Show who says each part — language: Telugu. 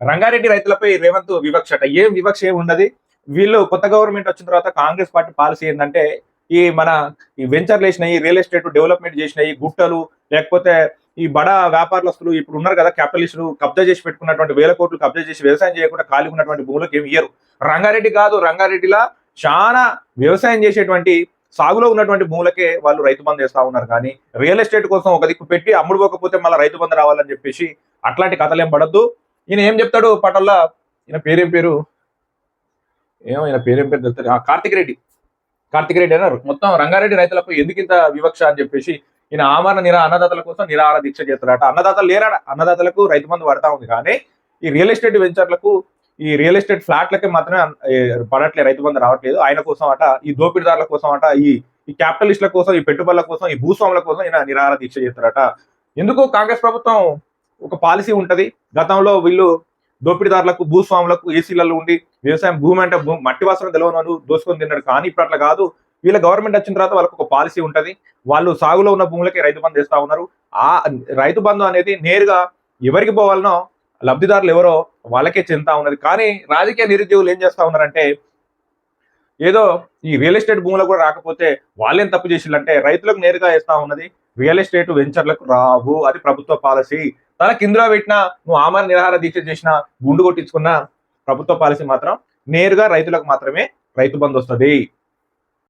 Speaker 1: రంగారెడ్డి రైతులపై రేవంత్ వివక్ష అట. ఏం వివక్ష ఏమి ఉన్నది? వీళ్ళు కొత్త గవర్నమెంట్ వచ్చిన తర్వాత కాంగ్రెస్ పార్టీ పాలసీ ఏందంటే, మన ఈ వెంచర్లు ఏసినయి, రియల్ ఎస్టేట్ డెవలప్‌మెంట్ జేసినయి, గుట్టలు లేకపోతే ఈ బడా వ్యాపారస్తులు ఇప్పుడు ఉన్నారు కదా! క్యాపిటలిస్టులు కబ్జా చేసి పెట్టుకున్నటువంటి వేల కోట్లు కబ్జా చేసి వ్యవసాయం చేయకుండా ఖాళీగా ఉన్నటువంటి భూములకు ఏమి ఇయ్యరు. రంగారెడ్డి కాదు, రంగారెడ్డిలా చానా వ్యవసాయం చేసేటువంటి సాగులో ఉన్నటువంటి భూములకే వాళ్ళు రైతు బంధు ఏస్తా ఉన్నారు కానీ, రియల్ ఎస్టేట్ కోసం ఒక దిక్కు పెట్టి అమ్ముడు పోకపోతే మళ్ళా రైతు బంధు రావాలని చెప్పేసి అట్లాంటి కథలేం పడొద్దు. ఈయన ఏం చెప్తాడు పటల్లా, ఈయన పేరేం పేరు? ఏమో ఈయన పేరేం పేరు తెలుస్తలేదు. కార్తిక్ రెడ్డి. కార్తిక్ రెడ్డి అన్నారు. మొత్తం రంగారెడ్డి రైతులపై ఎందుకింత వివక్ష అని చెప్పేసి ఈయన అన్నదాతల కోసం నిరాహార దీక్ష చేస్తాడట. అన్నదాతలు లేరాడ. అన్నదాతలకు రైతు బంధు పడతా ఉంది కానీ, ఈ రియల్ ఎస్టేట్ వెంచర్లకు, ఈ రియల్ ఎస్టేట్ ఫ్లాట్లకి మాత్రమే పడట్లే, రైతు బంధు రావట్లేదు. ఆయన కోసం అట, ఈ దోపిడిదారుల కోసం అట, ఈ ఈ క్యాపిటలిస్టుల కోసం, ఈ పెట్టుబడుల కోసం, ఈ భూస్వాముల కోసం ఈయన నిరాహార దీక్ష చేస్తారట. ఎందుకు కాంగ్రెస్ ప్రభుత్వం ఒక పాలసీ ఉంటది. గతంలో వీళ్ళు దోపిడిదారులకు, భూస్వాములకు ఏసీలలో ఉండి వ్యవసాయం భూమి అంటే మట్టి వాసన తెలవనోడు దోసుకొని తిన్నాడు. కానీ ఇప్పుడు అట్లా కాదు. వీళ్ళ గవర్నమెంట్ వచ్చిన తర్వాత వాళ్ళకి ఒక పాలసీ ఉంటది. వాళ్ళు సాగులో ఉన్న భూములకి రైతు బంధు చేస్తా ఉన్నారు. ఆ రైతు బంధు అనేది నేరుగా ఎవరికి పోవాలనో, లబ్ధిదారులు ఎవరో వాళ్ళకే చెందుతా ఉన్నది. కానీ రాజకీయ నిరుద్యోగులు ఏం చేస్తా ఉన్నారంటే, ఏదో ఈ రియల్ ఎస్టేట్ భూములకు కూడా రాకపోతే వాళ్ళేం తప్పు చేసిల్లంటే రైతులకు నేరుగా వేస్తా ఉన్నది. రియల్ ఎస్టేట్ వెంచర్లకు రావు, అది ప్రభుత్వ పాలసీ. తన కిందలో పెట్టినా, నువ్వు ఆమరణ నిరాహార దీక్ష చేసినా, గుండు కొట్టించుకున్న ప్రభుత్వ పాలసీ మాత్రం నేరుగా రైతులకు మాత్రమే రైతు బంధు వస్తుంది.